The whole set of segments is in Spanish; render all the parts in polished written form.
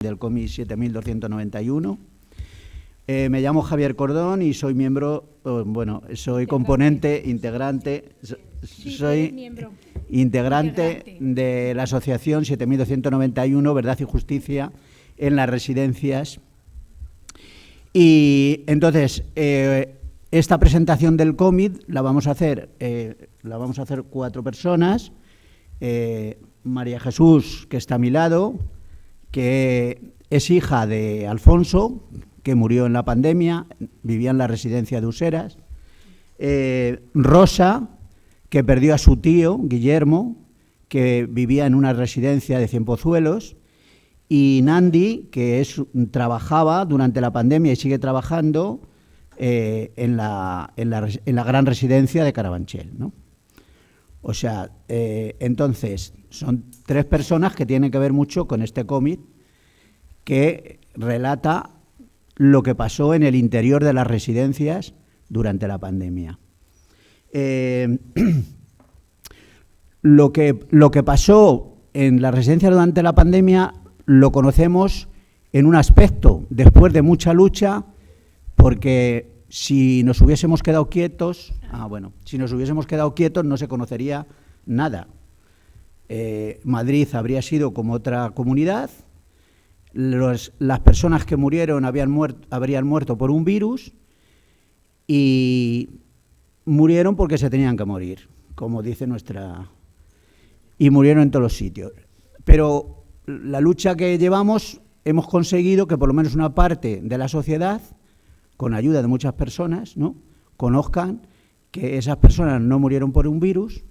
del COMIT 7291. Me llamo Javier Cordón y soy miembro, soy componente, integrante, soy integrante de la Asociación 7291, Verdad y Justicia en las Residencias. Y entonces, esta presentación del COMIT la vamos a hacer 4 personas. María Jesús, que está a mi lado, que es hija de Alfonso, que murió en la pandemia, vivía en la residencia de Useras. Rosa, que perdió a su tío, Guillermo, que vivía en una residencia de Cienpozuelos. Y Nandi, que trabajaba durante la pandemia y sigue trabajando en la gran residencia de Carabanchel, ¿no? O sea, entonces, son 3 personas que tienen que ver mucho con este cómic que relata lo que pasó en el interior de las residencias durante la pandemia. Lo que pasó en las residencias durante la pandemia lo conocemos en un aspecto, después de mucha lucha, porque si nos hubiésemos quedado quietos, no se conocería nada. Madrid habría sido como otra comunidad. Las personas que murieron habrían muerto por un virus y murieron porque se tenían que morir, como dice y murieron en todos los sitios. Pero la lucha que llevamos, hemos conseguido que por lo menos una parte de la sociedad, con ayuda de muchas personas, ¿no?, conozcan que esas personas no murieron por un virus,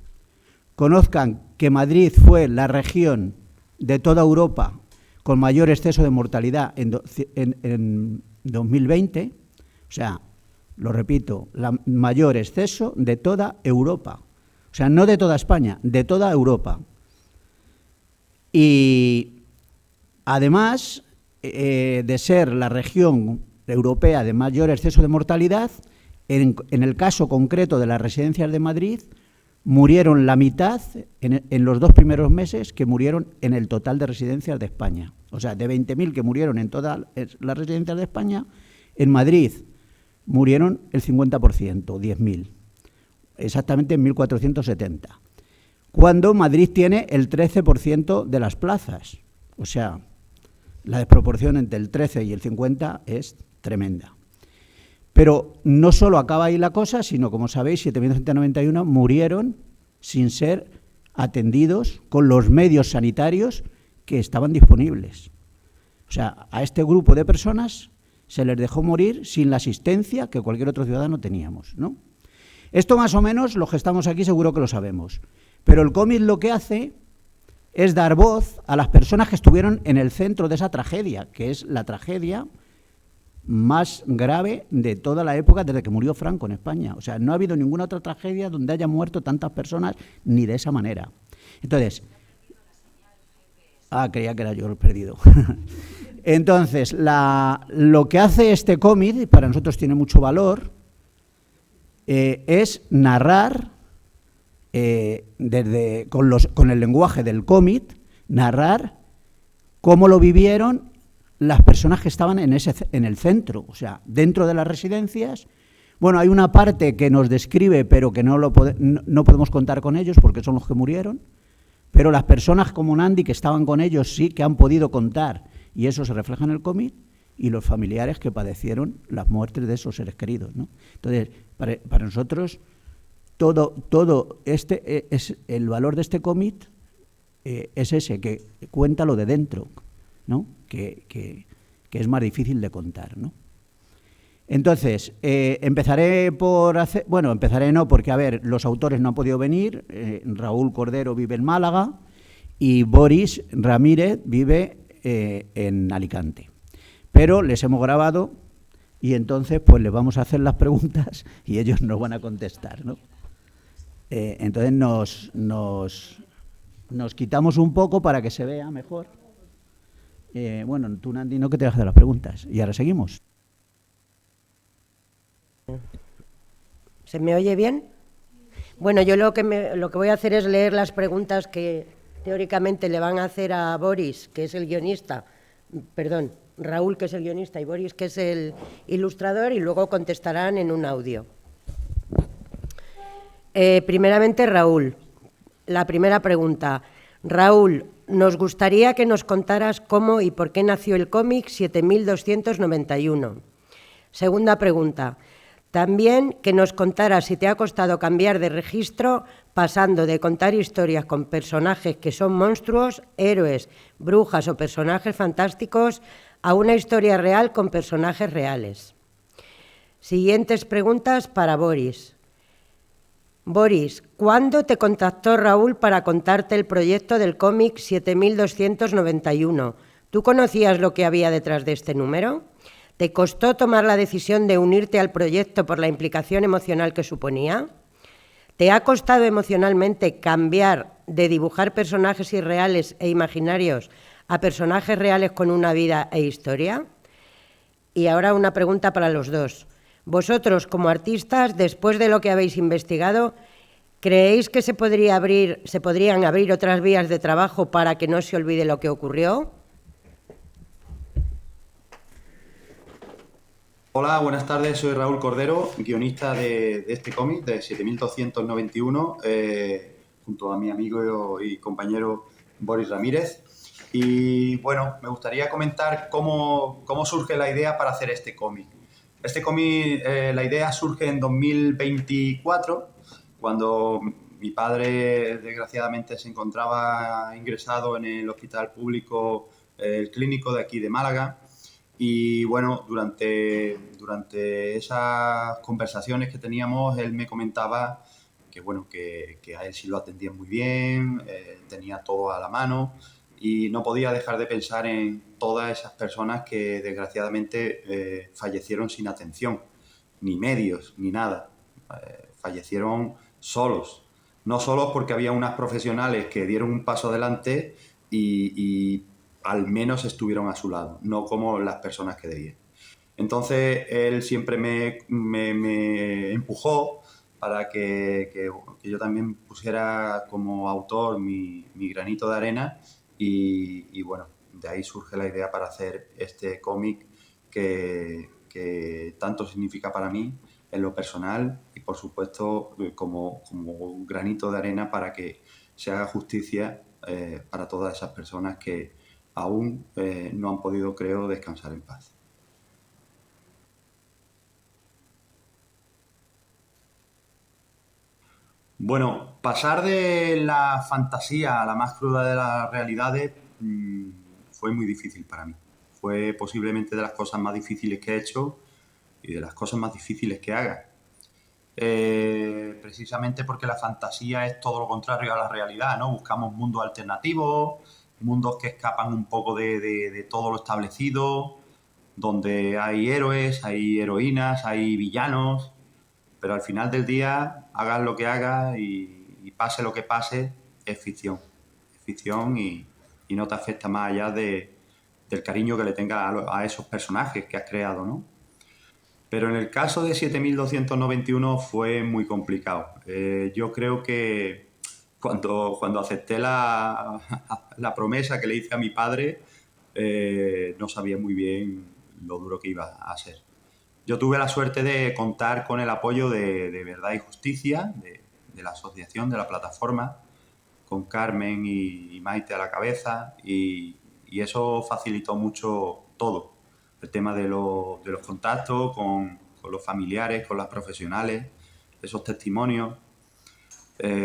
conozcan que Madrid fue la región de toda Europa con mayor exceso de mortalidad en 2020, o sea, lo repito, el mayor exceso de toda Europa, o sea, no de toda España, de toda Europa. Y además de ser la región europea de mayor exceso de mortalidad, en el caso concreto de las residencias de Madrid, murieron la mitad en los 2 primeros meses que murieron en el total de residencias de España. O sea, de 20.000 que murieron en todas las residencias de España, en Madrid murieron el 50%, 10.000, exactamente en 1.470, cuando Madrid tiene el 13% de las plazas. O sea, la desproporción entre el 13 y el 50 es tremenda. Pero no solo acaba ahí la cosa, sino, como sabéis, 7.191 murieron sin ser atendidos con los medios sanitarios que estaban disponibles. O sea, a este grupo de personas se les dejó morir sin la asistencia que cualquier otro ciudadano teníamos, ¿no? Esto más o menos, los que estamos aquí seguro que lo sabemos. Pero el cómic lo que hace es dar voz a las personas que estuvieron en el centro de esa tragedia, que es la tragedia más grave de toda la época desde que murió Franco en España. O sea, no ha habido ninguna otra tragedia donde haya muerto tantas personas ni de esa manera. Entonces, creía que era yo el perdido. Entonces, lo que hace este cómic, y para nosotros tiene mucho valor, es narrar, con el lenguaje del cómic, narrar cómo lo vivieron las personas que estaban en el centro, o sea, dentro de las residencias. Bueno, hay una parte que nos describe, pero que no podemos contar con ellos porque son los que murieron, pero las personas como Nandi que estaban con ellos sí que han podido contar, y eso se refleja en el cómic, y los familiares que padecieron las muertes de esos seres queridos, ¿no? Entonces, para nosotros, todo es el valor de este cómic, es ese, que cuenta lo de dentro, ¿no?, que es más difícil de contar, ¿no? Entonces, empezaré porque, a ver, los autores no han podido venir. Raúl Cordero vive en Málaga y Boris Ramírez vive en Alicante. Pero les hemos grabado y entonces pues les vamos a hacer las preguntas y ellos nos van a contestar, ¿no? Entonces nos quitamos un poco para que se vea mejor. Bueno, tú, Nandi, no, que te vas a hacer las preguntas. Y ahora seguimos. ¿Se me oye bien? Bueno, yo lo que voy a hacer es leer las preguntas que teóricamente le van a hacer a Boris, que es el guionista, Perdón, Raúl, que es el guionista, y Boris, que es el ilustrador, y luego contestarán en un audio. Primeramente, Raúl. La primera pregunta. Raúl, nos gustaría que nos contaras cómo y por qué nació el cómic 7291. Segunda pregunta. También que nos contaras si te ha costado cambiar de registro, pasando de contar historias con personajes que son monstruos, héroes, brujas o personajes fantásticos, a una historia real con personajes reales. Siguientes preguntas para Boris. Boris, ¿cuándo te contactó Raúl para contarte el proyecto del cómic 7291? ¿Tú conocías lo que había detrás de este número? ¿Te costó tomar la decisión de unirte al proyecto por la implicación emocional que suponía? ¿Te ha costado emocionalmente cambiar de dibujar personajes irreales e imaginarios a personajes reales con una vida e historia? Y ahora una pregunta para los dos. Vosotros, como artistas, después de lo que habéis investigado, ¿creéis que se podrían abrir otras vías de trabajo para que no se olvide lo que ocurrió? Hola, buenas tardes, soy Raúl Cordero, guionista de este cómic de 7291, junto a mi amigo y compañero Boris Ramírez. Y bueno, me gustaría comentar cómo surge la idea para hacer este cómic. Este cómic, la idea surge en 2024, cuando mi padre desgraciadamente se encontraba ingresado en el hospital público, el clínico de aquí de Málaga. Y bueno, durante esas conversaciones que teníamos, él me comentaba que, bueno, que a él sí lo atendían muy bien, tenía todo a la mano y no podía dejar de pensar en todas esas personas que desgraciadamente fallecieron sin atención, ni medios, ni nada. Fallecieron solos. No solos porque había unas profesionales que dieron un paso adelante y al menos estuvieron a su lado, no como las personas que debían. Entonces, él siempre me empujó para que yo también pusiera como autor mi granito de arena y bueno, de ahí surge la idea para hacer este cómic que tanto significa para mí en lo personal y por supuesto como un granito de arena para que se haga justicia para todas esas personas que aún no han podido, creo, descansar en paz. Bueno, pasar de la fantasía a la más cruda de las realidades fue muy difícil para mí. Fue posiblemente de las cosas más difíciles que he hecho y de las cosas más difíciles que haga. Precisamente porque la fantasía es todo lo contrario a la realidad, ¿no? Buscamos mundos alternativos, mundos que escapan un poco de todo lo establecido, donde hay héroes, hay heroínas, hay villanos, pero al final del día, hagas lo que hagas y pase lo que pase, es ficción. Es ficción y no te afecta más allá del cariño que le tengas a esos personajes que has creado, ¿no? Pero en el caso de 7291 fue muy complicado. Yo creo que cuando acepté la promesa que le hice a mi padre, no sabía muy bien lo duro que iba a ser. Yo tuve la suerte de contar con el apoyo de Verdad y Justicia, de la asociación, de la plataforma, con Carmen y Maite a la cabeza, y eso facilitó mucho todo. El tema de los contactos con los familiares, con las profesionales, esos testimonios,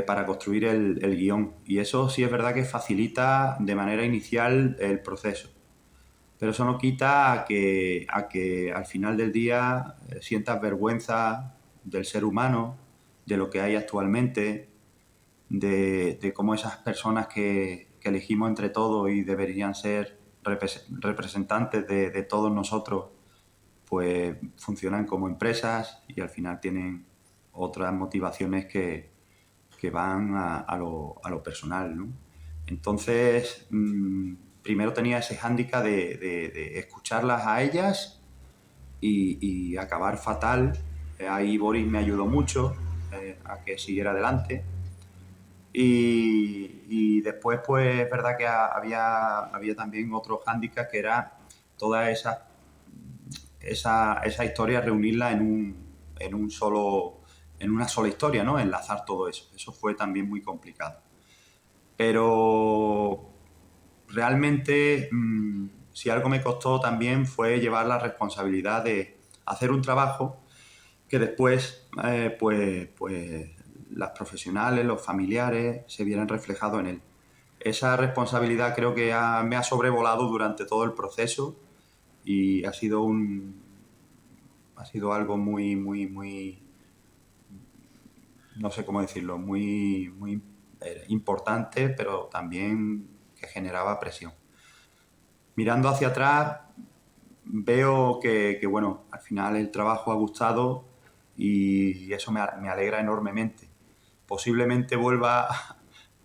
para construir el guión. Y eso sí es verdad que facilita de manera inicial el proceso. Pero eso no quita a que al final del día sientas vergüenza del ser humano, de lo que hay actualmente, de cómo esas personas que elegimos entre todos y deberían ser representantes de todos nosotros, pues funcionan como empresas y al final tienen otras motivaciones que van a lo personal, ¿no? Entonces, primero tenía ese hándicap de escucharlas a ellas y acabar fatal. Ahí Boris me ayudó mucho a que siguiera adelante. Y después, pues es verdad que había también otro hándicap que era toda esa historia, reunirla en una sola historia, ¿no? Enlazar todo eso. Eso fue también muy complicado. Pero realmente, si algo me costó también fue llevar la responsabilidad de hacer un trabajo que después, pues las profesionales, los familiares, se vieran reflejados en él. Esa responsabilidad creo que me ha sobrevolado durante todo el proceso y ha sido algo muy, no sé cómo decirlo, muy importante, pero también que generaba presión. Mirando hacia atrás, veo bueno, al final el trabajo ha gustado y eso me alegra enormemente. Posiblemente vuelva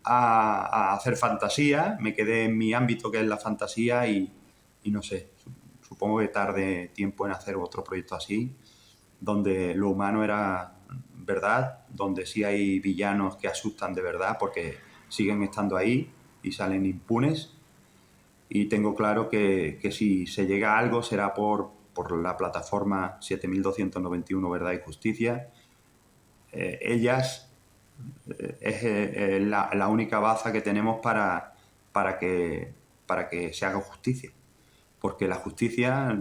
a hacer fantasía, me quedé en mi ámbito que es la fantasía y no sé, supongo que tarde tiempo en hacer otro proyecto así, donde lo humano era verdad, donde sí hay villanos que asustan de verdad porque siguen estando ahí y salen impunes. Y tengo claro que si se llega a algo será por la plataforma 7291 Verdad y Justicia. Ellas es la única baza que tenemos para que se haga justicia. Porque la justicia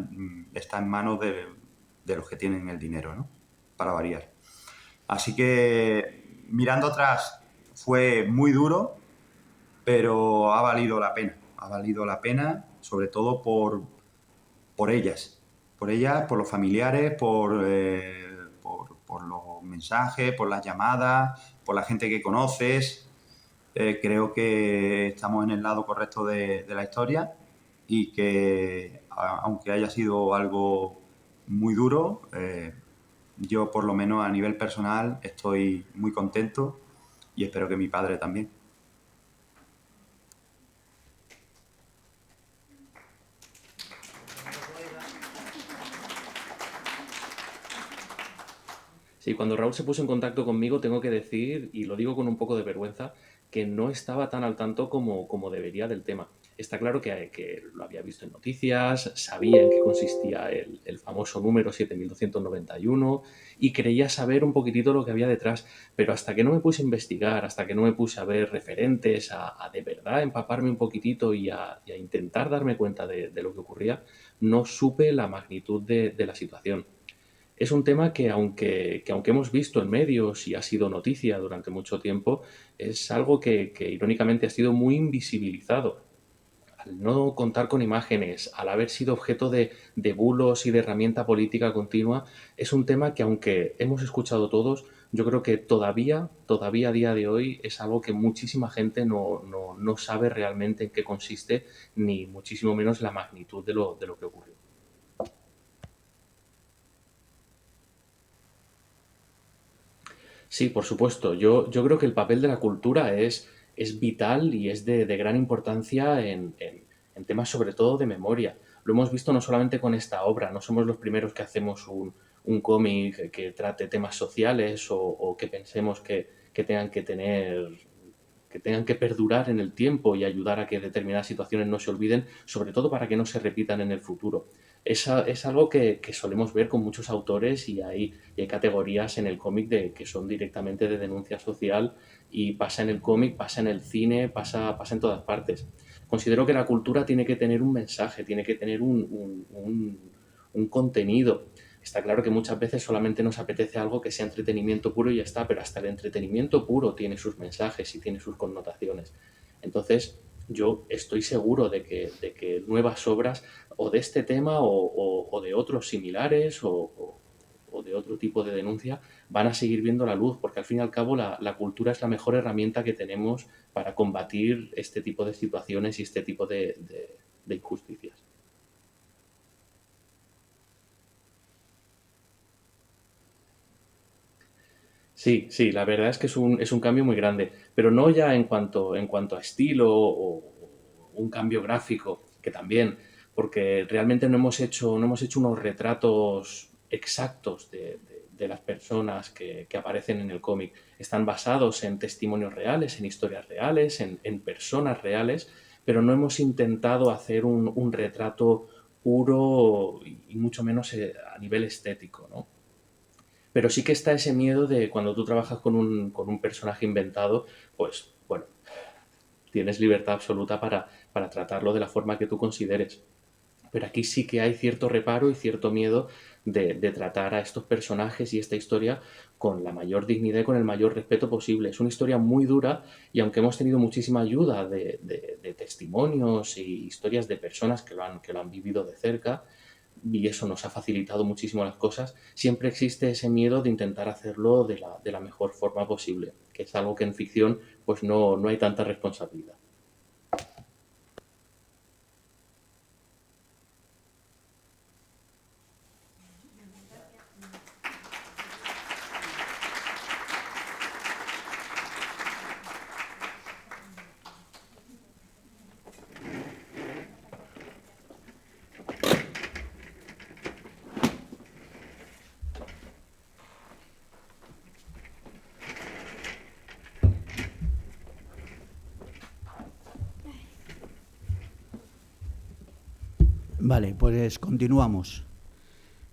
está en manos de los que tienen el dinero, ¿no? Para variar. Así que mirando atrás fue muy duro, pero ha valido la pena. Ha valido la pena, sobre todo por ellas. Por ellas, por los familiares, por los mensajes, por las llamadas, por la gente que conoces. Creo que estamos en el lado correcto de la historia y que, aunque haya sido algo muy duro, yo por lo menos a nivel personal estoy muy contento y espero que mi padre también. Sí, cuando Raúl se puso en contacto conmigo, tengo que decir, y lo digo con un poco de vergüenza, que no estaba tan al tanto como debería del tema. Está claro que lo había visto en noticias, sabía en qué consistía el famoso número 7291 y creía saber un poquitito lo que había detrás, pero hasta que no me puse a investigar, hasta que no me puse a ver referentes, a de verdad empaparme un poquitito y a intentar darme cuenta de lo que ocurría, no supe la magnitud de la situación. Es un tema que aunque hemos visto en medios y ha sido noticia durante mucho tiempo, es algo que irónicamente ha sido muy invisibilizado. Al no contar con imágenes, al haber sido objeto de bulos y de herramienta política continua, es un tema que aunque hemos escuchado todos, yo creo que todavía a día de hoy es algo que muchísima gente no sabe realmente en qué consiste, ni muchísimo menos la magnitud de lo que ocurrió. Sí, por supuesto. Yo creo que el papel de la cultura es vital y es de gran importancia en temas sobre todo de memoria. Lo hemos visto no solamente con esta obra, no somos los primeros que hacemos un cómic que trate temas sociales o que pensemos que tengan que tener que tengan que perdurar en el tiempo y ayudar a que determinadas situaciones no se olviden, sobre todo para que no se repitan en el futuro. Es algo que solemos ver con muchos autores y hay categorías en el cómic que son directamente de denuncia social y pasa en el cómic, pasa en el cine, pasa en todas partes. Considero que la cultura tiene que tener un mensaje, tiene que tener un contenido. Está claro que muchas veces solamente nos apetece algo que sea entretenimiento puro y ya está, pero hasta el entretenimiento puro tiene sus mensajes y tiene sus connotaciones. Entonces, yo estoy seguro de que nuevas obras o de este tema o de otros similares o de otro tipo de denuncia van a seguir viendo la luz, porque al fin y al cabo la cultura es la mejor herramienta que tenemos para combatir este tipo de situaciones y este tipo de injusticias. Sí, sí, la verdad es que es un cambio muy grande, pero no ya en cuanto a estilo o un cambio gráfico, que también, porque realmente no hemos hecho unos retratos exactos de las personas que aparecen en el cómic están basados en testimonios reales, en historias reales, en personas reales, pero no hemos intentado hacer un retrato puro y mucho menos a nivel estético, ¿no? Pero sí que está ese miedo de cuando tú trabajas con un personaje inventado, pues bueno, tienes libertad absoluta para tratarlo de la forma que tú consideres. Pero aquí sí que hay cierto reparo y cierto miedo de tratar a estos personajes y esta historia con la mayor dignidad y con el mayor respeto posible. Es una historia muy dura y aunque hemos tenido muchísima ayuda de testimonios y historias de personas que lo han vivido de cerca, y eso nos ha facilitado muchísimo las cosas, siempre existe ese miedo de intentar hacerlo de la mejor forma posible, que es algo que en ficción pues no hay tanta responsabilidad. Vale, pues continuamos.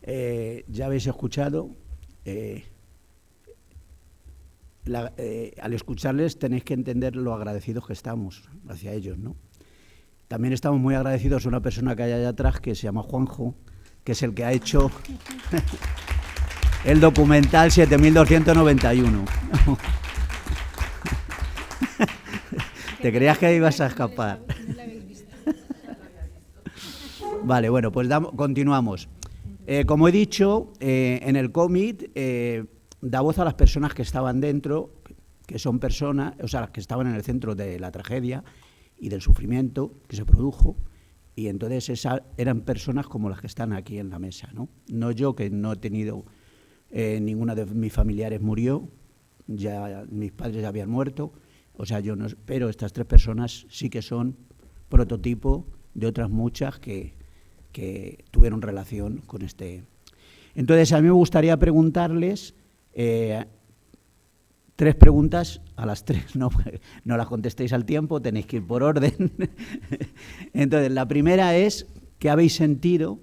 Ya habéis escuchado. Al escucharles tenéis que entender lo agradecidos que estamos hacia ellos, ¿no? También estamos muy agradecidos a una persona que hay allá atrás que se llama Juanjo, que es el que ha hecho el documental 7291. ¿Te creías que ibas a escapar? Vale, bueno, pues continuamos. Como he dicho, en el cómic da voz a las personas que estaban dentro, que son personas, o sea, las que estaban en el centro de la tragedia y del sufrimiento que se produjo, y entonces eran personas como las que están aquí en la mesa, ¿no? No yo, que no he tenido, ninguna de mis familiares murió, ya mis padres ya habían muerto, o sea, yo no, pero estas tres personas sí que son prototipo de otras muchas que tuvieron relación con este. Entonces, a mí me gustaría preguntarles tres preguntas, a las tres no las contestéis al tiempo, tenéis que ir por orden. Entonces, la primera es, ¿qué habéis sentido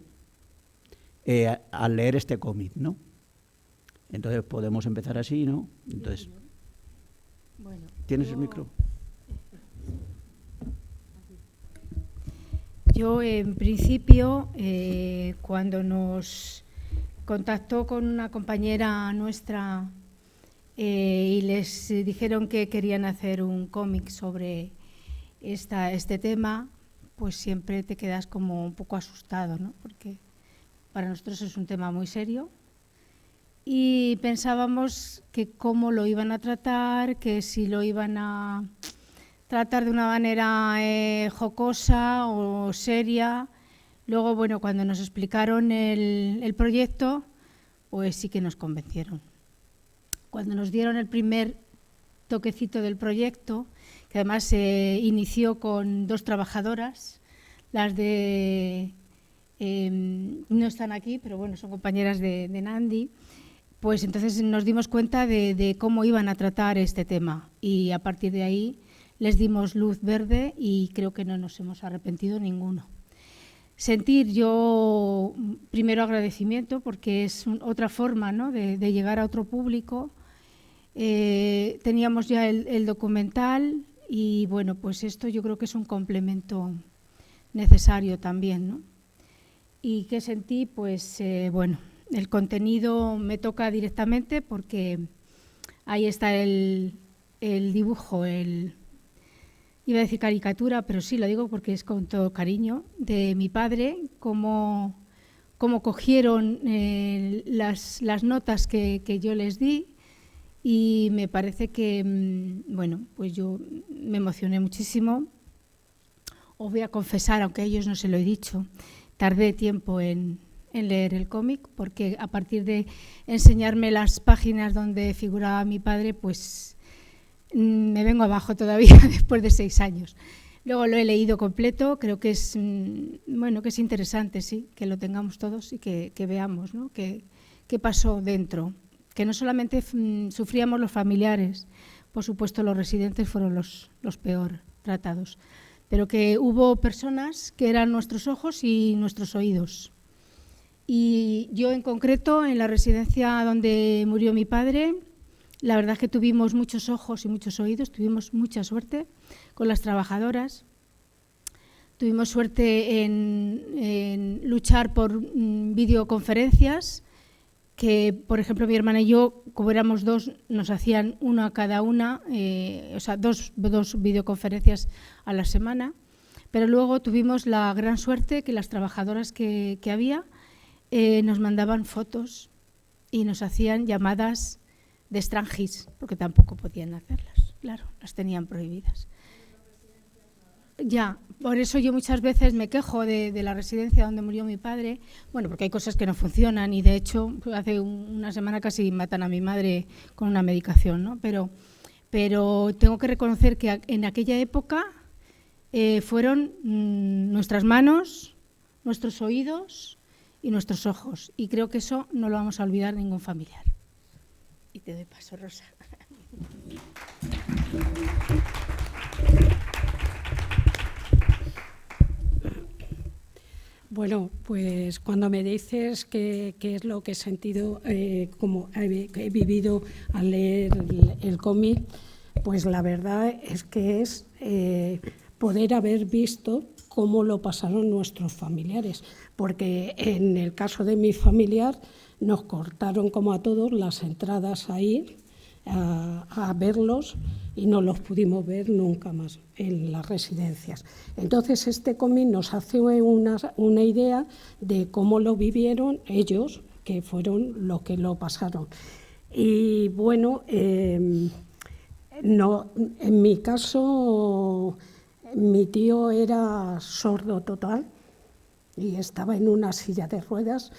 al leer este cómic, ¿no? Entonces, podemos empezar así, ¿no? Entonces, bueno, ¿tienes el micro? Yo, en principio, cuando nos contactó con una compañera nuestra y les dijeron que querían hacer un cómic sobre este tema, pues siempre te quedas como un poco asustado, ¿no? Porque para nosotros es un tema muy serio y pensábamos que cómo lo iban a tratar, que si lo iban a tratar de una manera jocosa o seria. Luego, bueno, cuando nos explicaron el proyecto, pues sí que nos convencieron. Cuando nos dieron el primer toquecito del proyecto, que además se inició con 2 trabajadoras, las de, no están aquí, pero bueno, son compañeras de Nandi, pues entonces nos dimos cuenta de cómo iban a tratar este tema y a partir de ahí les dimos luz verde y creo que no nos hemos arrepentido ninguno. Sentir yo primero agradecimiento porque es otra forma, ¿no?, de llegar a otro público. Teníamos ya el documental y bueno, pues esto yo creo que es un complemento necesario también, ¿no? ¿Y qué sentí? Pues bueno, el contenido me toca directamente porque ahí está el dibujo, iba a decir caricatura, pero sí lo digo porque es con todo cariño, de mi padre, cómo cogieron las notas que yo les di y me parece que, bueno, pues yo me emocioné muchísimo. Os voy a confesar, aunque a ellos no se lo he dicho, tardé tiempo en leer el cómic porque a partir de enseñarme las páginas donde figuraba mi padre, pues me vengo abajo todavía después de 6 años. Luego lo he leído completo, creo que es, bueno, que es interesante, sí, que lo tengamos todos y que veamos, ¿no?, qué pasó dentro, que no solamente sufríamos los familiares, por supuesto los residentes fueron los peor tratados, pero que hubo personas que eran nuestros ojos y nuestros oídos. Y yo en concreto, en la residencia donde murió mi padre, la verdad es que tuvimos muchos ojos y muchos oídos, tuvimos mucha suerte con las trabajadoras. Tuvimos suerte en luchar por videoconferencias, que, por ejemplo, mi hermana y yo, como éramos dos, nos hacían una cada una, o sea, dos videoconferencias a la semana. Pero luego tuvimos la gran suerte que las trabajadoras que había nos mandaban fotos y nos hacían llamadas de extranjis, porque tampoco podían hacerlas, claro, las tenían prohibidas. Ya, por eso yo muchas veces me quejo de la residencia donde murió mi padre, bueno, porque hay cosas que no funcionan y de hecho hace una semana casi matan a mi madre con una medicación, ¿no? Pero tengo que reconocer que en aquella época fueron nuestras manos, nuestros oídos y nuestros ojos, y creo que eso no lo vamos a olvidar ningún familiar. Y te doy paso, Rosa. Bueno, pues cuando me dices qué es lo que he sentido, como he vivido al leer el cómic, pues la verdad es que es poder haber visto cómo lo pasaron nuestros familiares, porque en el caso de mi familiar nos cortaron, como a todos, las entradas a ir a verlos y no los pudimos ver nunca más en las residencias. Entonces este cómic nos hace una idea de cómo lo vivieron ellos, que fueron los que lo pasaron. Y bueno, no, en mi caso, mi tío era sordo total y estaba en una silla de ruedas,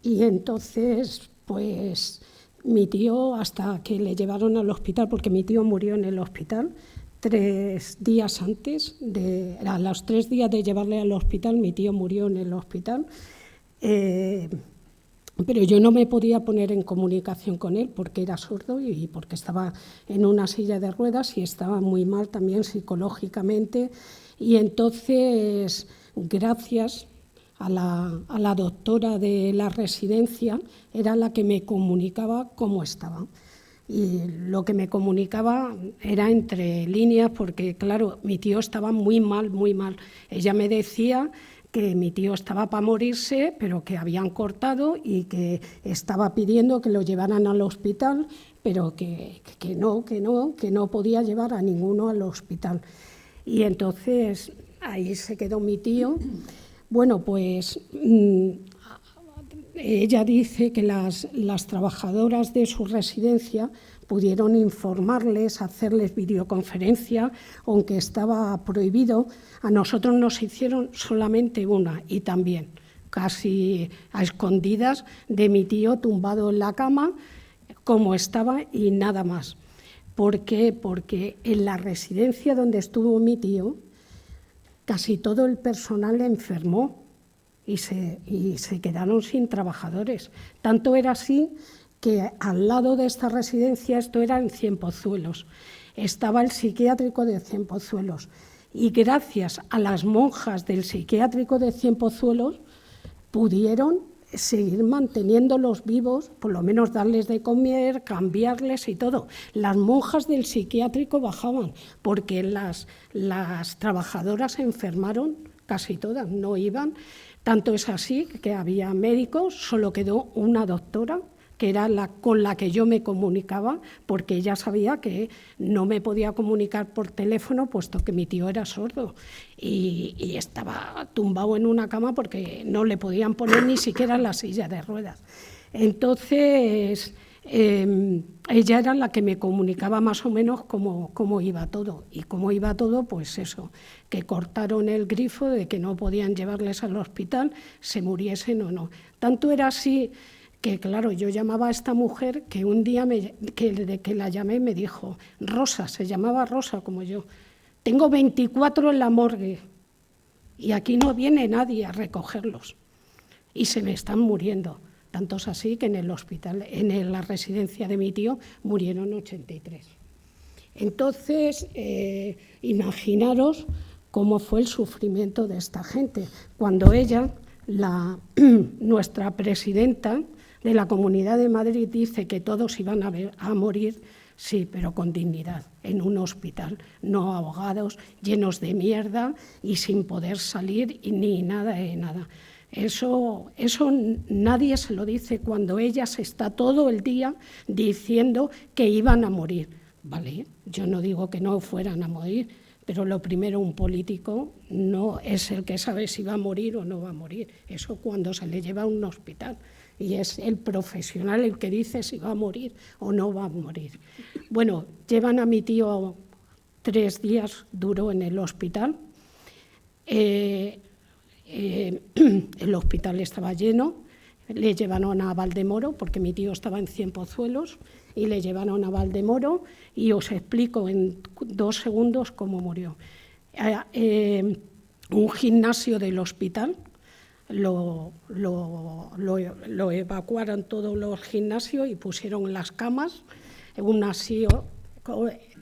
y entonces pues mi tío, hasta que le llevaron al hospital, porque mi tío murió en el hospital 3 días antes, a los 3 días de llevarle al hospital, mi tío murió en el hospital, pero yo no me podía poner en comunicación con él porque era sordo y porque estaba en una silla de ruedas y estaba muy mal también psicológicamente, y entonces, gracias a la doctora de la residencia, era la que me comunicaba cómo estaba. Y lo que me comunicaba era entre líneas, porque claro, mi tío estaba muy mal, muy mal. Ella me decía que mi tío estaba para morirse, pero que habían cortado y que estaba pidiendo que lo llevaran al hospital, pero que no podía llevar a ninguno al hospital. Y entonces ahí se quedó mi tío. Bueno, pues ella dice que las trabajadoras de su residencia pudieron informarles, hacerles videoconferencia, aunque estaba prohibido. A nosotros nos hicieron solamente una, y también casi a escondidas, de mi tío tumbado en la cama, como estaba, y nada más. ¿Por qué? Porque en la residencia donde estuvo mi tío, casi todo el personal enfermó y se quedaron sin trabajadores. Tanto era así que al lado de esta residencia, esto era en Cienpozuelos, estaba el psiquiátrico de Cienpozuelos, y gracias a las monjas del psiquiátrico de Cienpozuelos pudieron seguir manteniéndolos vivos, por lo menos darles de comer, cambiarles y todo. Las monjas del psiquiátrico bajaban porque las trabajadoras se enfermaron, casi todas, no iban. Tanto es así que había médicos, solo quedó una doctora, que era con la que yo me comunicaba, porque ella sabía que no me podía comunicar por teléfono, puesto que mi tío era sordo y estaba tumbado en una cama porque no le podían poner ni siquiera la silla de ruedas. Entonces, ella era la que me comunicaba más o menos cómo iba todo. Y cómo iba todo, pues eso, que cortaron el grifo de que no podían llevarles al hospital, se muriesen o no. Tanto era así que, claro, yo llamaba a esta mujer, que un día que la llamé me dijo, Rosa, se llamaba Rosa como yo, tengo 24 en la morgue y aquí no viene nadie a recogerlos y se me están muriendo. Tanto es así que en el hospital, en la residencia de mi tío, murieron 83. Entonces, imaginaros cómo fue el sufrimiento de esta gente. Cuando ella, nuestra presidenta de la Comunidad de Madrid, dice que todos iban a morir, sí, pero con dignidad, en un hospital, no ahogados, llenos de mierda y sin poder salir ni nada de nada. Eso nadie se lo dice cuando ella se está todo el día diciendo que iban a morir. Vale, yo no digo que no fueran a morir, pero lo primero, un político no es el que sabe si va a morir o no va a morir. Eso cuando se le lleva a un hospital. Y es el profesional el que dice si va a morir o no va a morir. Bueno, llevan a mi tío 3 días, duró en el hospital. El hospital estaba lleno, le llevaron a Valdemoro, porque mi tío estaba en Cienpozuelos, y le llevaron a Valdemoro, y os explico en 2 segundos cómo murió. Un gimnasio del hospital, lo evacuaron todos los gimnasios y pusieron las camas,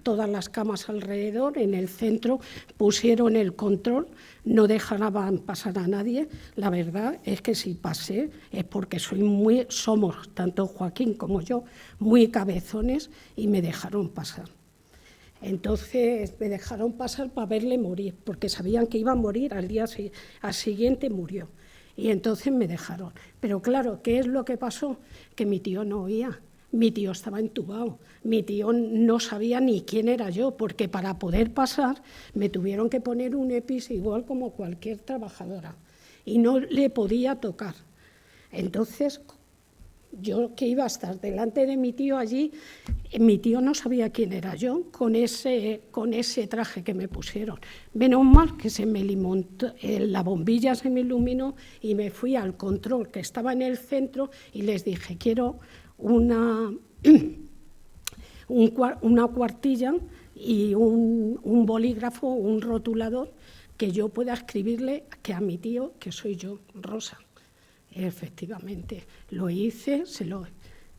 todas las camas alrededor, en el centro pusieron el control, no dejaban pasar a nadie. La verdad es que si pasé es porque somos, tanto Joaquín como yo, muy cabezones y me dejaron pasar. Entonces me dejaron pasar para verle morir, porque sabían que iba a morir, al siguiente murió. Y entonces me dejaron. Pero claro, ¿qué es lo que pasó? Que mi tío no oía. Mi tío estaba entubado, mi tío no sabía ni quién era yo, porque para poder pasar me tuvieron que poner un EPIs igual como cualquier trabajadora y no le podía tocar. Entonces, yo que iba a estar delante de mi tío allí, mi tío no sabía quién era yo con ese traje que me pusieron. Menos mal que se me montó, la bombilla se me iluminó y me fui al control que estaba en el centro y les dije, quiero una cuartilla y un bolígrafo, un rotulador, que yo pueda escribirle que a mi tío, que soy yo, Rosa. Efectivamente, lo hice,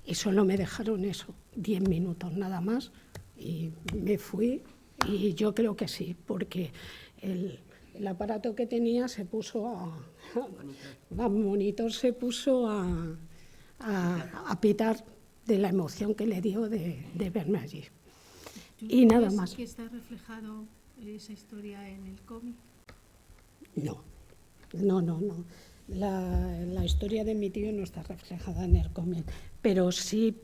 y solo me dejaron eso, 10 minutos nada más, y me fui, y yo creo que sí, porque el aparato que tenía se puso monitor se puso a pitar de la emoción que le dio de verme allí. Y nada más. ¿Que está reflejado esa historia en el cómic? No. La historia de mi tío no está reflejada en el cómic, pero sí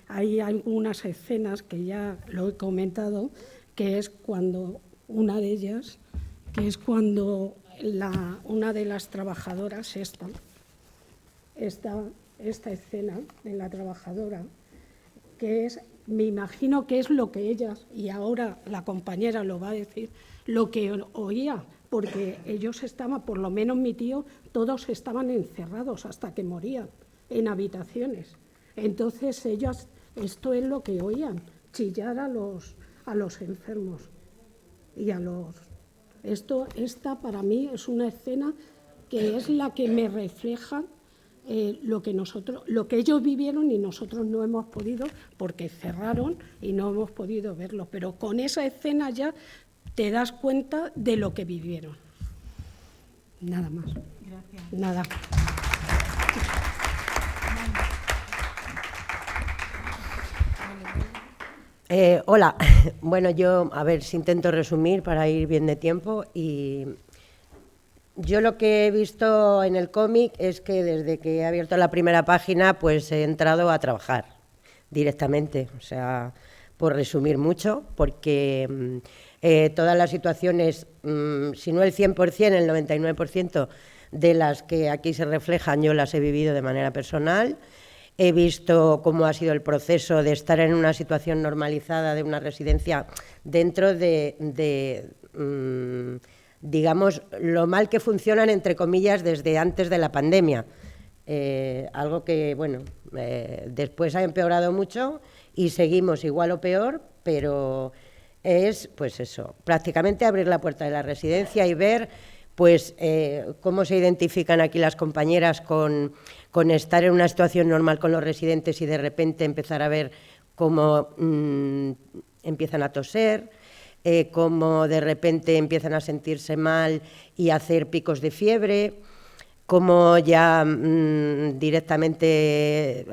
hay algunas escenas que ya lo he comentado, que es cuando una de ellas, que es cuando una de las trabajadoras, esta escena de la trabajadora, que es, me imagino que es lo que ellas, y ahora la compañera lo va a decir, lo que oía, porque ellos estaban, por lo menos mi tío, todos estaban encerrados hasta que morían, en habitaciones. Entonces ellas, esto es lo que oían, chillar a los enfermos. Y esta para mí es una escena que es la que me refleja lo que ellos vivieron y nosotros no hemos podido, porque cerraron y no hemos podido verlo. Pero con esa escena ya te das cuenta de lo que vivieron. Nada más. Gracias. Nada. Hola. Bueno, yo, a ver si intento resumir para ir bien de tiempo. Y yo lo que he visto en el cómic es que desde que he abierto la primera página, pues he entrado a trabajar directamente. O sea, por resumir mucho, porque todas las situaciones, si no el 100%, el 99% de las que aquí se reflejan, yo las he vivido de manera personal. He visto cómo ha sido el proceso de estar en una situación normalizada de una residencia dentro digamos, lo mal que funcionan, entre comillas, desde antes de la pandemia. Algo que, bueno, después ha empeorado mucho y seguimos igual o peor, pero es, pues eso, prácticamente abrir la puerta de la residencia y ver pues cómo se identifican aquí las compañeras con estar en una situación normal con los residentes y de repente empezar a ver cómo empiezan a toser, cómo de repente empiezan a sentirse mal y a hacer picos de fiebre, cómo ya directamente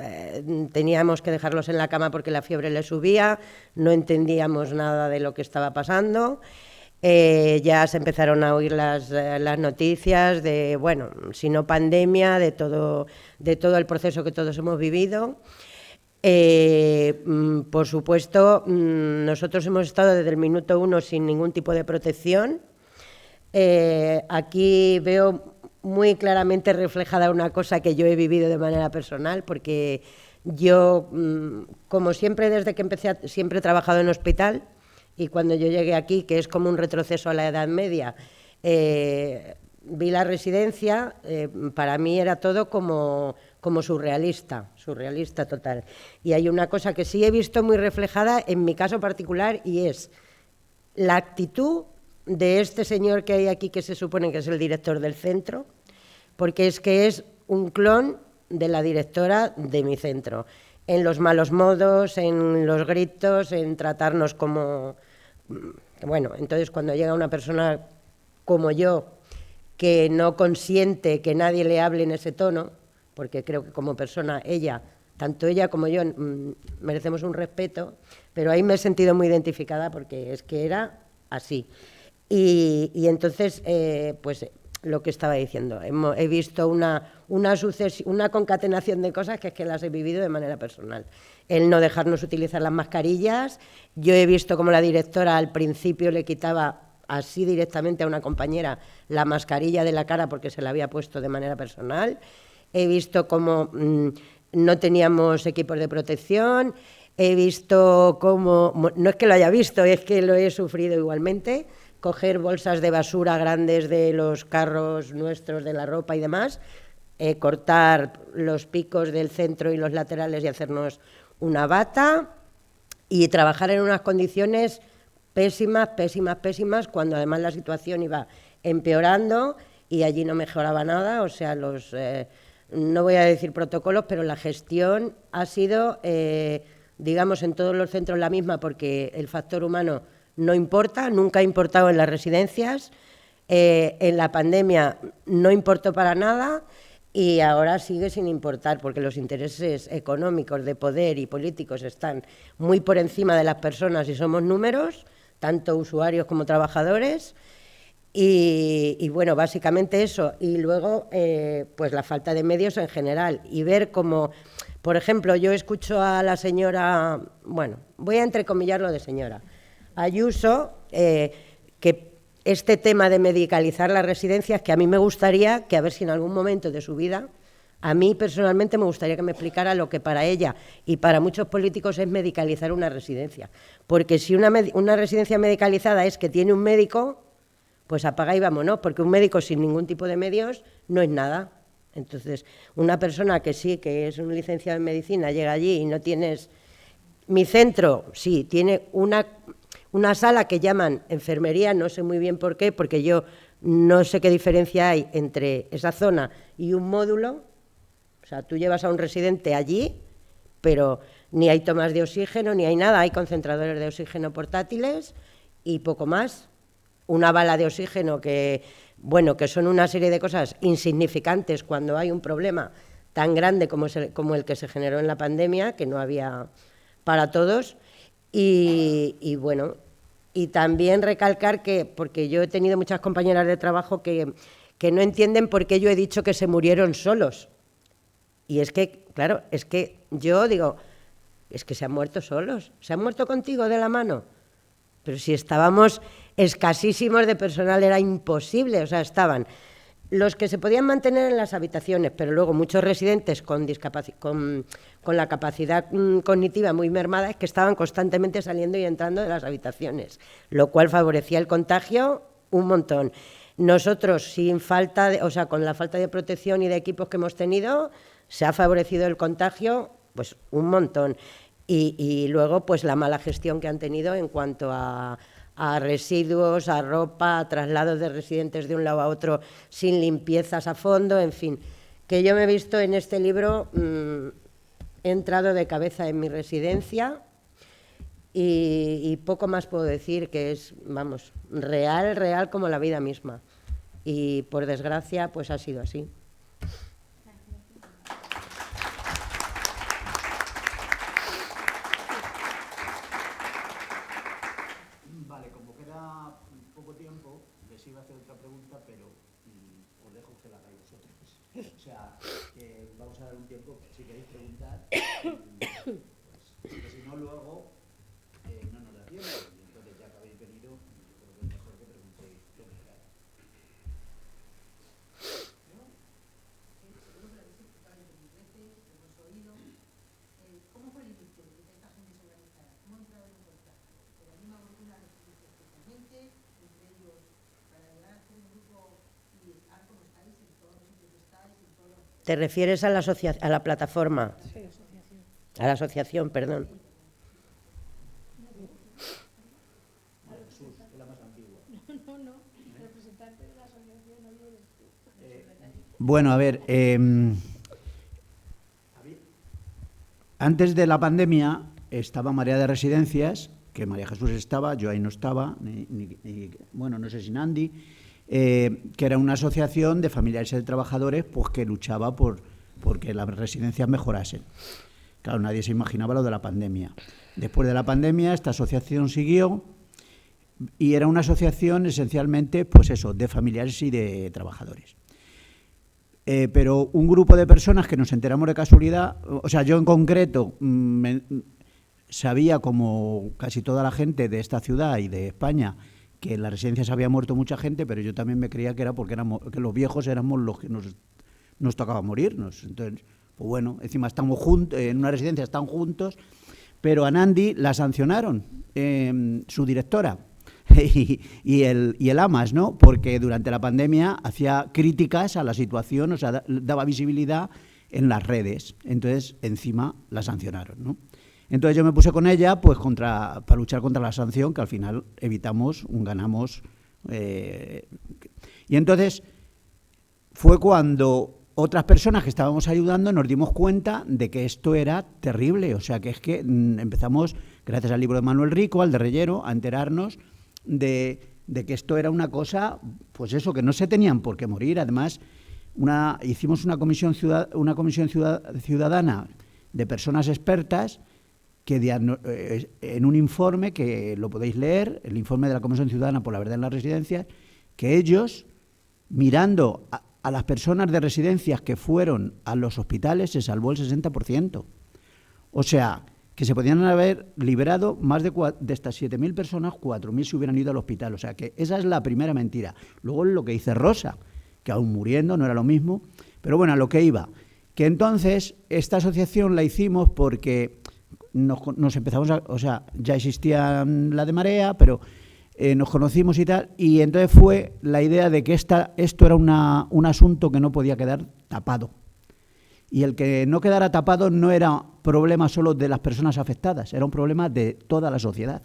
teníamos que dejarlos en la cama porque la fiebre les subía, no entendíamos nada de lo que estaba pasando. Ya se empezaron a oír las noticias de, bueno, si no pandemia, de todo el proceso que todos hemos vivido. Por supuesto, nosotros hemos estado desde el minuto 1 sin ningún tipo de protección. Aquí veo muy claramente reflejada una cosa que yo he vivido de manera personal, porque yo, como siempre, desde que empecé, siempre he trabajado en hospital, y cuando yo llegué aquí, que es como un retroceso a la Edad Media, vi la residencia, para mí era todo como surrealista total. Y hay una cosa que sí he visto muy reflejada en mi caso particular, y es la actitud de este señor que hay aquí, que se supone que es el director del centro, porque es que es un clon de la directora de mi centro, en los malos modos, en los gritos, en tratarnos como... Bueno, entonces cuando llega una persona como yo, que no consiente que nadie le hable en ese tono, porque creo que como persona ella, tanto ella como yo, merecemos un respeto, pero ahí me he sentido muy identificada porque es que era así. Y entonces, pues lo que estaba diciendo, he visto una concatenación de cosas que es que las he vivido de manera personal. El no dejarnos utilizar las mascarillas, yo he visto como la directora al principio le quitaba así directamente a una compañera la mascarilla de la cara porque se la había puesto de manera personal, he visto cómo no teníamos equipos de protección, he visto cómo, no es que lo haya visto, es que lo he sufrido igualmente, coger bolsas de basura grandes de los carros nuestros, de la ropa y demás, cortar los picos del centro y los laterales y hacernos una bata, y trabajar en unas condiciones pésimas, cuando además la situación iba empeorando y allí no mejoraba nada. O sea, no voy a decir protocolos, pero la gestión ha sido, digamos, en todos los centros la misma, porque el factor humano no importa, nunca ha importado en las residencias, en la pandemia no importó para nada y ahora sigue sin importar, porque los intereses económicos, de poder y políticos están muy por encima de las personas y somos números, tanto usuarios como trabajadores. Y bueno, básicamente eso. Y luego, pues la falta de medios en general. Y ver cómo, por ejemplo, yo escucho a la señora, bueno, voy a entrecomillar lo de señora, Ayuso, que este tema de medicalizar las residencias, que a mí me gustaría, que a ver si en algún momento de su vida, a mí personalmente me gustaría que me explicara lo que para ella y para muchos políticos es medicalizar una residencia. Porque si una residencia medicalizada es que tiene un médico, pues apaga y vámonos, porque un médico sin ningún tipo de medios no es nada. Entonces, una persona que sí, que es un licenciado en medicina, llega allí y no tienes... Mi centro, sí, tiene una sala que llaman enfermería, no sé muy bien por qué, porque yo no sé qué diferencia hay entre esa zona y un módulo. O sea, tú llevas a un residente allí, pero ni hay tomas de oxígeno, ni hay nada, hay concentradores de oxígeno portátiles y poco más. Una bala de oxígeno que, bueno, que son una serie de cosas insignificantes cuando hay un problema tan grande como el que se generó en la pandemia, que no había para todos. Y bueno, y también recalcar que, porque yo he tenido muchas compañeras de trabajo que no entienden por qué yo he dicho que se murieron solos. Y es que, claro, es que yo digo, es que se han muerto solos, se han muerto contigo de la mano. Pero si estábamos escasísimos de personal, era imposible. O sea, estaban los que se podían mantener en las habitaciones, pero luego muchos residentes con la capacidad cognitiva muy mermada, es que estaban constantemente saliendo y entrando de las habitaciones, lo cual favorecía el contagio un montón. Nosotros, con la falta de protección y de equipos que hemos tenido, se ha favorecido el contagio pues un montón. Y luego, pues la mala gestión que han tenido en cuanto a a residuos, a ropa, a traslados de residentes de un lado a otro sin limpiezas a fondo, en fin, que yo me he visto en este libro, he entrado de cabeza en mi residencia y poco más puedo decir, que es, vamos, real como la vida misma. Y por desgracia, pues ha sido así. Vale, como queda poco tiempo, les iba a hacer otra pregunta, pero os dejo que la hagáis vosotros. O sea, que vamos a dar un tiempo, si queréis preguntar, pues, porque si no luego no nos da tiempo. Y entonces ya que habéis venido, yo creo que es mejor que preguntéis lo que queráis. ¿Cómo fue el inicio de que esta gente se organizara? ¿Cómo entraron en contacto? ¿De la misma Borgoña especialmente, entre ellos, para llegar a hacer un grupo y estar como estáis, en todos los sitios que estáis, en todos los... ¿Te refieres a la plataforma? Sí, asociación. A la asociación, perdón. Bueno, a ver, antes de la pandemia estaba Marea de Residencias, que María Jesús estaba, yo ahí no estaba, bueno, no sé si Nandi, que era una asociación de familiares y de trabajadores pues, que luchaba porque las residencias mejorasen. Claro, nadie se imaginaba lo de la pandemia. Después de la pandemia, esta asociación siguió y era una asociación esencialmente, pues eso, de familiares y de trabajadores. Pero un grupo de personas que nos enteramos de casualidad, o sea, yo en concreto sabía, como casi toda la gente de esta ciudad y de España, que en las residencias había muerto mucha gente, pero yo también me creía que era porque que los viejos éramos los que nos tocaba morirnos. Entonces, pues bueno, encima estamos juntos, en una residencia están juntos, pero a Nandi la sancionaron, su directora. Y el AMAS, ¿no? Porque durante la pandemia hacía críticas a la situación, o sea, daba visibilidad en las redes. Entonces, encima la sancionaron, ¿no? Entonces yo me puse con ella pues para luchar contra la sanción, que al final ganamos. Y entonces fue cuando otras personas que estábamos ayudando nos dimos cuenta de que esto era terrible. O sea, que es que empezamos, gracias al libro de Manuel Rico, al de Reyero, a enterarnos de que esto era una cosa, pues eso, que no se tenían por qué morir. Además, hicimos una comisión ciudadana de personas expertas que en un informe, que lo podéis leer, el informe de la Comisión Ciudadana por la Verdad en las Residencias, que ellos, mirando a las personas de residencias que fueron a los hospitales, se salvó el 60%. O sea, que se podían haber liberado más de estas 7.000 personas, 4.000 se hubieran ido al hospital. O sea, que esa es la primera mentira. Luego lo que dice Rosa, que aún muriendo no era lo mismo. Pero bueno, a lo que iba. Que entonces esta asociación la hicimos porque nos empezamos o sea, ya existía la de Marea, pero nos conocimos y tal. Y entonces fue la idea de que esto era un asunto que no podía quedar tapado. Y el que no quedara tapado no era problema solo de las personas afectadas, era un problema de toda la sociedad.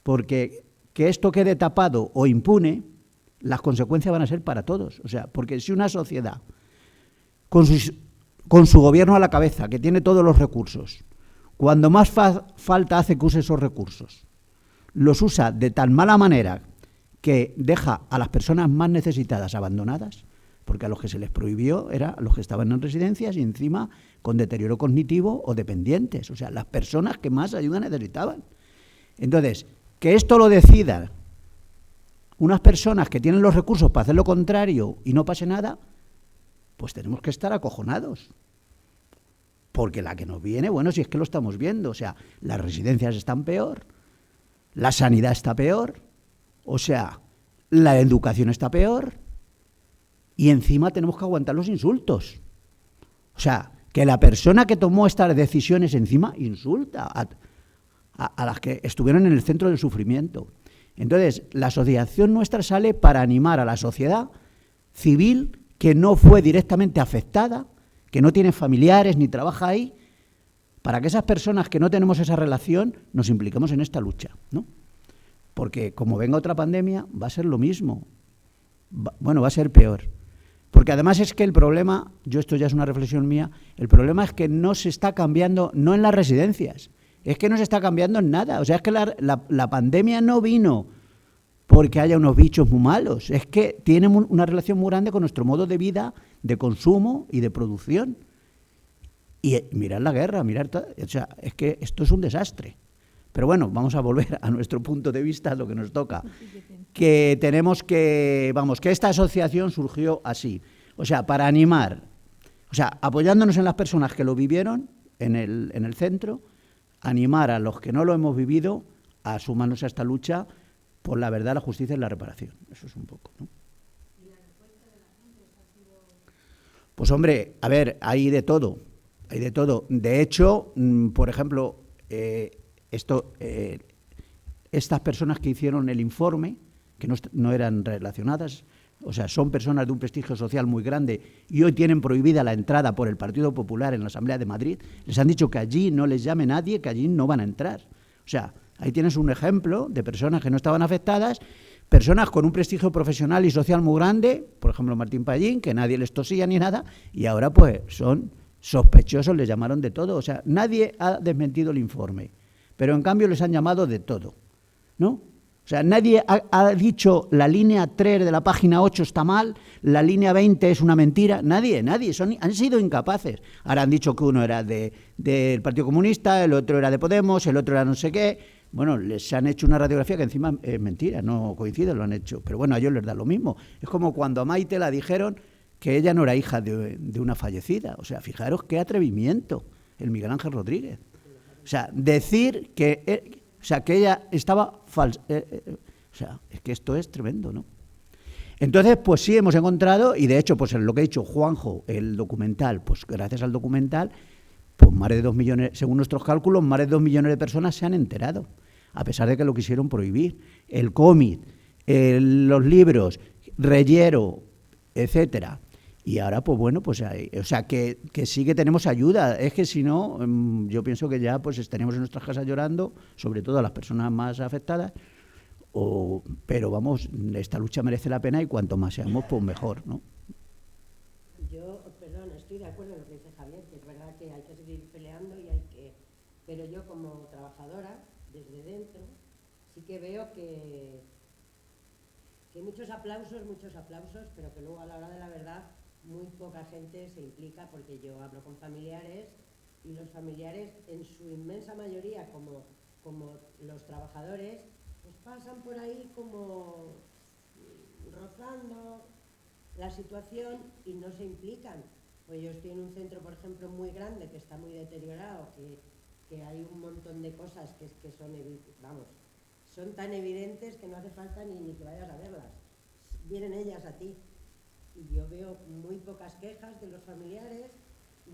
Porque que esto quede tapado o impune, las consecuencias van a ser para todos. O sea, porque si una sociedad, con su gobierno a la cabeza, que tiene todos los recursos, cuando más falta hace que use esos recursos, los usa de tan mala manera que deja a las personas más necesitadas abandonadas, porque a los que se les prohibió era a los que estaban en residencias y encima con deterioro cognitivo o dependientes, o sea, las personas que más ayuda necesitaban. Entonces, que esto lo decidan unas personas que tienen los recursos para hacer lo contrario y no pase nada, pues tenemos que estar acojonados. Porque la que nos viene, bueno, si es que lo estamos viendo, o sea, las residencias están peor, la sanidad está peor, o sea, la educación está peor, y encima tenemos que aguantar los insultos. O sea, que la persona que tomó estas decisiones encima insulta a las que estuvieron en el centro del sufrimiento. Entonces, la asociación nuestra sale para animar a la sociedad civil que no fue directamente afectada, que no tiene familiares ni trabaja ahí, para que esas personas que no tenemos esa relación nos impliquemos en esta lucha, ¿no? porque como venga otra pandemia va a ser lo mismo. Va a ser peor. Porque además es que el problema, esto ya es una reflexión mía, el problema es que no se está cambiando, no en las residencias, es que no se está cambiando en nada. O sea, es que la pandemia no vino porque haya unos bichos muy malos, es que tiene una relación muy grande con nuestro modo de vida, de consumo y de producción. Y mirad la guerra, o sea, es que esto es un desastre. Pero bueno, vamos a volver a nuestro punto de vista, a lo que nos toca. Que tenemos que esta asociación surgió así. O sea, para animar, o sea, apoyándonos en las personas que lo vivieron en el centro, animar a los que no lo hemos vivido a sumarnos a esta lucha por la verdad, la justicia y la reparación. Eso es un poco, ¿no? ¿Y la respuesta de la gente ha sido...? Pues hombre, a ver, hay de todo. Hay de todo. De hecho, por ejemplo, estas personas que hicieron el informe, que no eran relacionadas, o sea, son personas de un prestigio social muy grande y hoy tienen prohibida la entrada por el Partido Popular en la Asamblea de Madrid, les han dicho que allí no les llame nadie, que allí no van a entrar. O sea, ahí tienes un ejemplo de personas que no estaban afectadas, personas con un prestigio profesional y social muy grande, por ejemplo Martín Pallín, que nadie les tosía ni nada, y ahora pues son sospechosos, les llamaron de todo. O sea, nadie ha desmentido el informe, pero en cambio les han llamado de todo, ¿no? O sea, nadie ha dicho la línea 3 de la página 8 está mal, la línea 20 es una mentira, nadie, han sido incapaces. Ahora han dicho que uno era del Partido Comunista, el otro era de Podemos, el otro era no sé qué. Bueno, les han hecho una radiografía que encima es mentira, no coincide, lo han hecho. Pero bueno, a ellos les da lo mismo. Es como cuando a Maite la dijeron que ella no era hija de una fallecida. O sea, fijaros qué atrevimiento, el Miguel Ángel Rodríguez. O sea, decir que ella estaba falsa. O sea, es que esto es tremendo, ¿no? Entonces, pues sí, hemos encontrado, y de hecho, pues lo que ha dicho Juanjo, el documental, pues gracias al documental, pues más de 2 millones, según nuestros cálculos, más de 2 millones de personas se han enterado, a pesar de que lo quisieron prohibir. El cómic, los libros, Reyero, etcétera. Y ahora, pues bueno, pues o sea, que sí que tenemos ayuda. Es que si no, yo pienso que ya pues estaremos en nuestras casas llorando, sobre todo a las personas más afectadas. Pero vamos, esta lucha merece la pena y cuanto más seamos, pues mejor, ¿no? Yo, perdón, estoy de acuerdo en lo que dice Javier, que es verdad que hay que seguir peleando pero yo como trabajadora, desde dentro, sí que veo que muchos aplausos, pero que luego a la hora de la verdad muy poca gente se implica, porque yo hablo con familiares y los familiares en su inmensa mayoría, como los trabajadores, pues pasan por ahí como rozando la situación y no se implican. Pues yo estoy en un centro, por ejemplo, muy grande, que está muy deteriorado, que hay un montón de cosas que son tan evidentes que no hace falta ni que vayas a verlas. Vienen ellas a ti. Y yo veo muy pocas quejas de los familiares,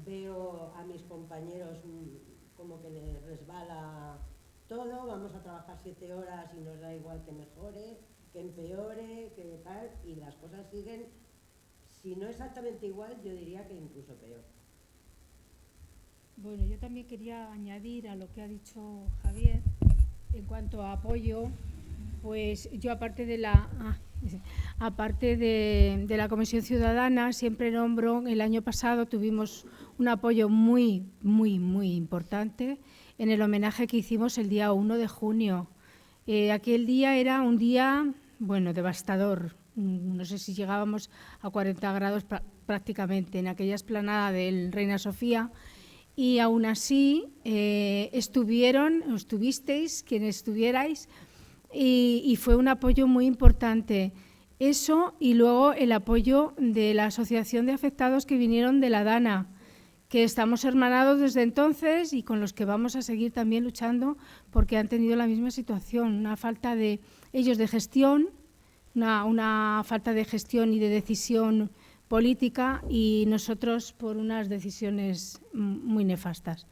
veo a mis compañeros como que les resbala todo, vamos a trabajar 7 horas y nos da igual que mejore, que empeore, que tal, y las cosas siguen, si no exactamente igual, yo diría que incluso peor. Bueno, yo también quería añadir a lo que ha dicho Javier en cuanto a apoyo, pues yo aparte de la Comisión Ciudadana siempre nombro, el año pasado tuvimos un apoyo muy, muy, muy importante en el homenaje que hicimos el día 1 de junio. Aquel día era un día, bueno, devastador. No sé si llegábamos a 40 grados prácticamente en aquella explanada del Reina Sofía, y aún así estuvisteis, quienes estuvierais, y fue un apoyo muy importante. Eso, y luego el apoyo de la Asociación de Afectados que vinieron de la Dana, que estamos hermanados desde entonces y con los que vamos a seguir también luchando, porque han tenido la misma situación, una falta de ellos de gestión, una falta de gestión y de decisión política, y nosotros por unas decisiones muy nefastas.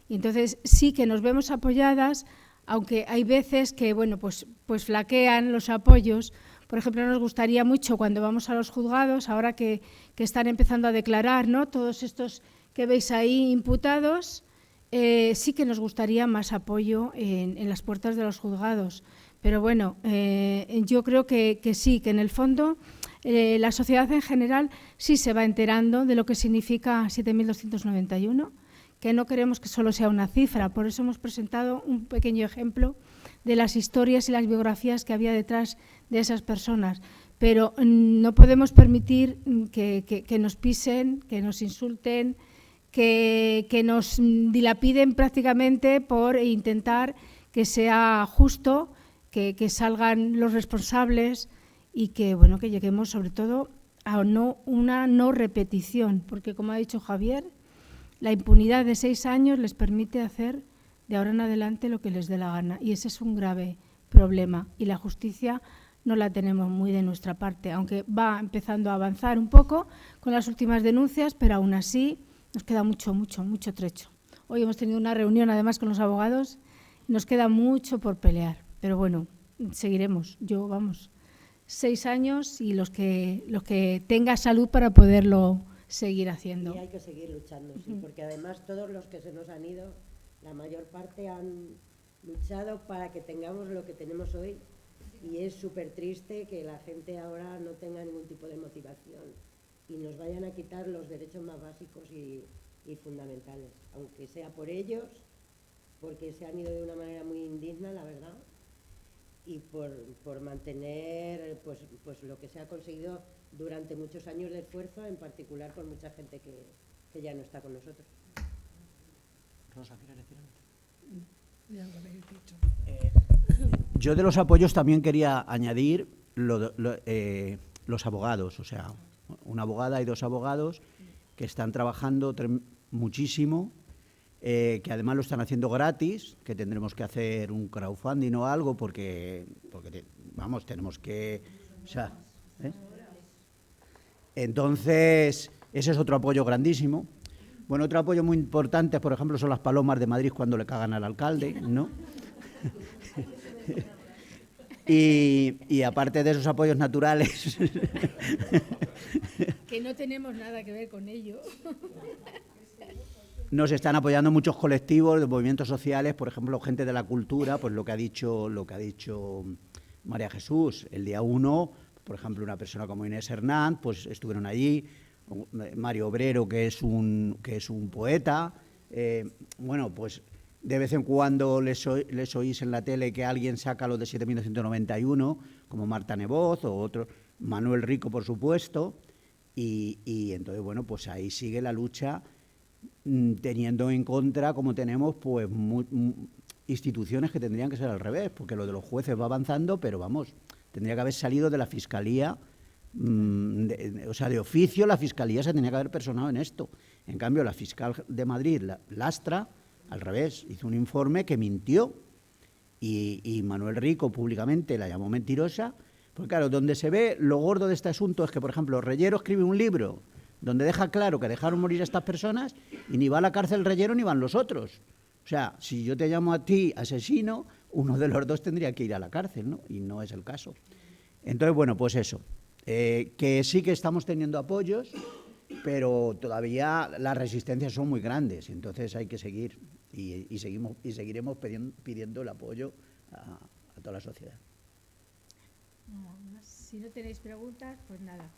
Y entonces sí que nos vemos apoyadas, aunque hay veces que bueno, pues flaquean los apoyos. Por ejemplo, nos gustaría mucho cuando vamos a los juzgados, ahora que están empezando a declarar, ¿no?, todos estos que veis ahí imputados, sí que nos gustaría más apoyo en las puertas de los juzgados, Pero bueno, yo creo que sí, que en el fondo la sociedad en general sí se va enterando de lo que significa 7.291, que no queremos que solo sea una cifra. Por eso hemos presentado un pequeño ejemplo de las historias y las biografías que había detrás de esas personas. Pero no podemos permitir que nos pisen, que nos insulten, que nos dilapiden prácticamente por intentar que sea justo, que salgan los responsables y que, bueno, que lleguemos sobre todo a una no repetición, porque como ha dicho Javier, la impunidad de 6 años les permite hacer de ahora en adelante lo que les dé la gana, y ese es un grave problema, y la justicia no la tenemos muy de nuestra parte, aunque va empezando a avanzar un poco con las últimas denuncias, pero aún así nos queda mucho trecho. Hoy hemos tenido una reunión además con los abogados y nos queda mucho por pelear, pero bueno, seguiremos. 6 años y los que tenga salud para poderlo seguir haciendo. Y hay que seguir luchando, sí, porque además todos los que se nos han ido, la mayor parte han luchado para que tengamos lo que tenemos hoy, y es súper triste que la gente ahora no tenga ningún tipo de motivación y nos vayan a quitar los derechos más básicos y fundamentales, aunque sea por ellos, porque se han ido de una manera muy indigna, la verdad, y por mantener pues lo que se ha conseguido durante muchos años de esfuerzo, en particular por mucha gente que ya no está con nosotros. Rosa, ¿quieres decir algo? Yo de los apoyos también quería añadir los abogados, o sea, una abogada y 2 abogados que están trabajando muchísimo, que además lo están haciendo gratis, que tendremos que hacer un crowdfunding o algo porque vamos, tenemos que... O sea, Entonces, ese es otro apoyo grandísimo. Bueno, otro apoyo muy importante, por ejemplo, son las palomas de Madrid cuando le cagan al alcalde, ¿no? Y aparte de esos apoyos naturales... Que no tenemos nada que ver con ello. Nos están apoyando muchos colectivos de movimientos sociales, por ejemplo, gente de la cultura, pues lo que ha dicho María Jesús. El día 1, por ejemplo, una persona como Inés Hernán, pues estuvieron allí, Mario Obrero, que es un poeta. Bueno, pues de vez en cuando les oís en la tele que alguien saca los de 7.291, como Marta Neboz o otro, Manuel Rico, por supuesto, y entonces, bueno, pues ahí sigue la lucha, teniendo en contra, como tenemos, pues instituciones que tendrían que ser al revés, porque lo de los jueces va avanzando, pero vamos, tendría que haber salido de la Fiscalía, o sea, de oficio la Fiscalía se tenía que haber personado en esto. En cambio, la fiscal de Madrid, Lastra, al revés, hizo un informe que mintió y Manuel Rico públicamente la llamó mentirosa. Pues claro, donde se ve lo gordo de este asunto es que, por ejemplo, Reyero escribe un libro donde deja claro que dejaron morir a estas personas y ni va a la cárcel Reyero ni van los otros. O sea, si yo te llamo a ti asesino, uno de los dos tendría que ir a la cárcel, ¿no? Y no es el caso. Entonces, bueno, pues eso, que sí que estamos teniendo apoyos, pero todavía las resistencias son muy grandes, entonces hay que seguir y seguiremos pidiendo el apoyo a toda la sociedad. Nada más. Si no tenéis preguntas, pues nada,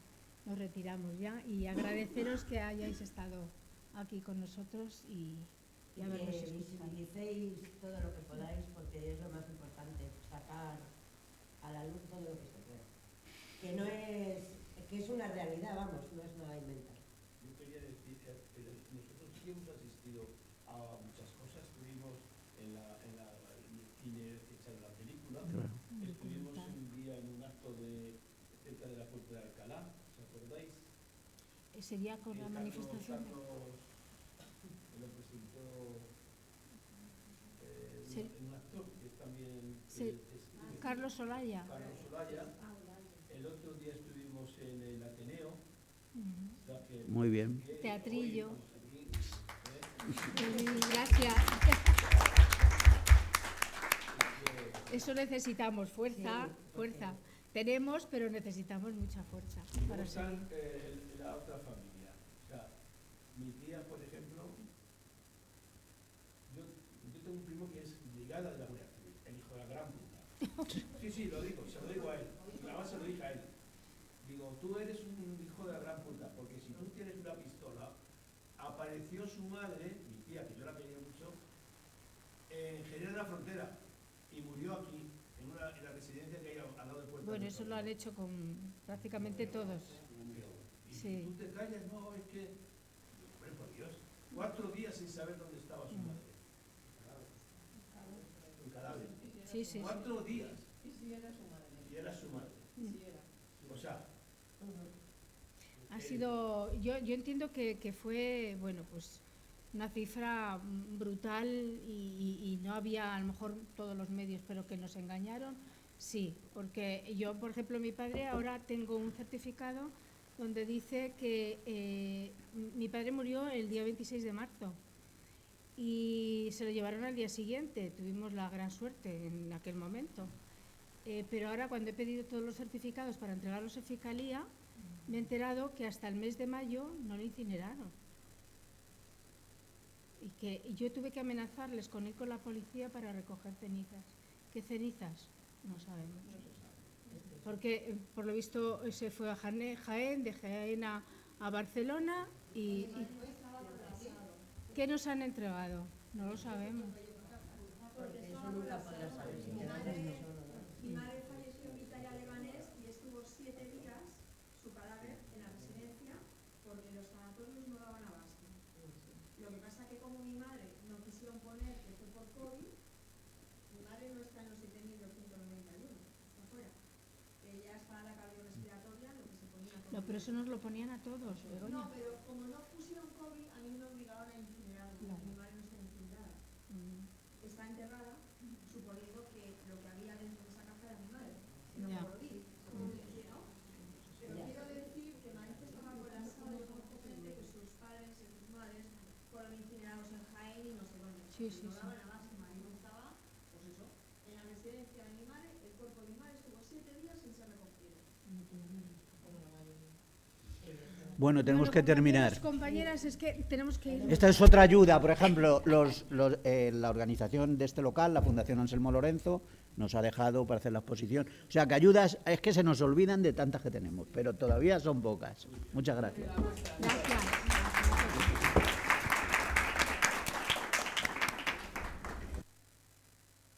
nos retiramos ya y agradeceros que hayáis estado aquí con nosotros y habernos escuchado. Visibilicéis todo lo que podáis, porque es lo más importante, sacar a la luz todo lo que se pueda. Que es una realidad, vamos, no es nada inventado. Yo quería decir que nosotros sí hemos asistido a muchas cosas. Estuvimos en el cine hecha de la película. Estuvimos un día en un acto cerca de la Puerta de Alcalá, ¿os acordáis? Sería con la manifestación. Lo presentó un actor que también Carlos Olaya. Carlos Olaya. El otro día estuvimos en el Ateneo. O sea que muy bien. Teatrillo. Gracias. Eso necesitamos, fuerza. Tenemos, pero necesitamos mucha fuerza para seguir. La otra familia. O sea, mi tía, por ejemplo, yo tengo un primo que es brigada de la Guardia Civil, el hijo de la gran puta. Sí, lo digo, se lo digo a él. Y además se lo dije a él. Digo, tú eres un hijo de la gran puta, porque si tú tienes una pistola, apareció su madre, mi tía, que yo la quería mucho, en Jerez de la Frontera, y murió aquí, en la residencia que hay al lado de Puerto Bueno, Rico. eso lo han hecho con prácticamente todos. Y Sí. tú te callas, no, es que... Hombre, por Dios, 4 días sin saber dónde estaba su madre. Un cadáver. Sí, sí, sí. 4 días. Y si era su madre. Y era su madre. Sí era. O sea, Ha sido, yo entiendo que fue, bueno, pues una cifra brutal y no había a lo mejor todos los medios, pero que nos engañaron, sí, porque yo, por ejemplo, mi padre, ahora tengo un certificado donde dice que mi padre murió el día 26 de marzo y se lo llevaron al día siguiente, tuvimos la gran suerte en aquel momento. Pero ahora cuando he pedido todos los certificados para entregarlos en Fiscalía, me he enterado que hasta el mes de mayo no lo incineraron. Y que yo tuve que amenazarles con ir con la policía para recoger cenizas. ¿Qué cenizas? No sabemos. Porque por lo visto se fue a Jaén, de Jaén a Barcelona y ¿qué nos han entregado? No lo sabemos. Eso nunca podrá saber si te das Mi madre falleció en Italia Leganés y estuvo 7 días su cadáver en la residencia porque los sanatorios no daban abasto. Lo que pasa que como mi madre no quisieron poner que fue por COVID, mi madre no está en los 7.291, está fuera. Ella está en la cardiorrespiratoria, lo que se ponía COVID. No, pero eso nos lo ponían a todos, Begoña. No, pero como no pusieron COVID, a mí me obligaron a incinerarla. Claro. Mi madre no está incinerada. Está enterrada suponiendo que lo que había dentro de esa caja era mi madre. Si no Ya. puedo ir, como decía, ¿no? Pero quiero decir que Maite estaba con la sala de gente que sus padres y sus madres fueron incinerados en Jaén y no sé dónde. Sí, sí, no sí. daban abasto. Mi marido estaba, pues eso, en la residencia de mi madre, el cuerpo de mi madre estuvo 7 días sin ser recogido. Bueno, tenemos que terminar. Compañeras, es que tenemos que ir. Esta es otra ayuda, por ejemplo, la organización de este local, la Fundación Anselmo Lorenzo, nos ha dejado para hacer la exposición. O sea, que ayudas, es que se nos olvidan de tantas que tenemos, pero todavía son pocas. Muchas gracias. Gracias.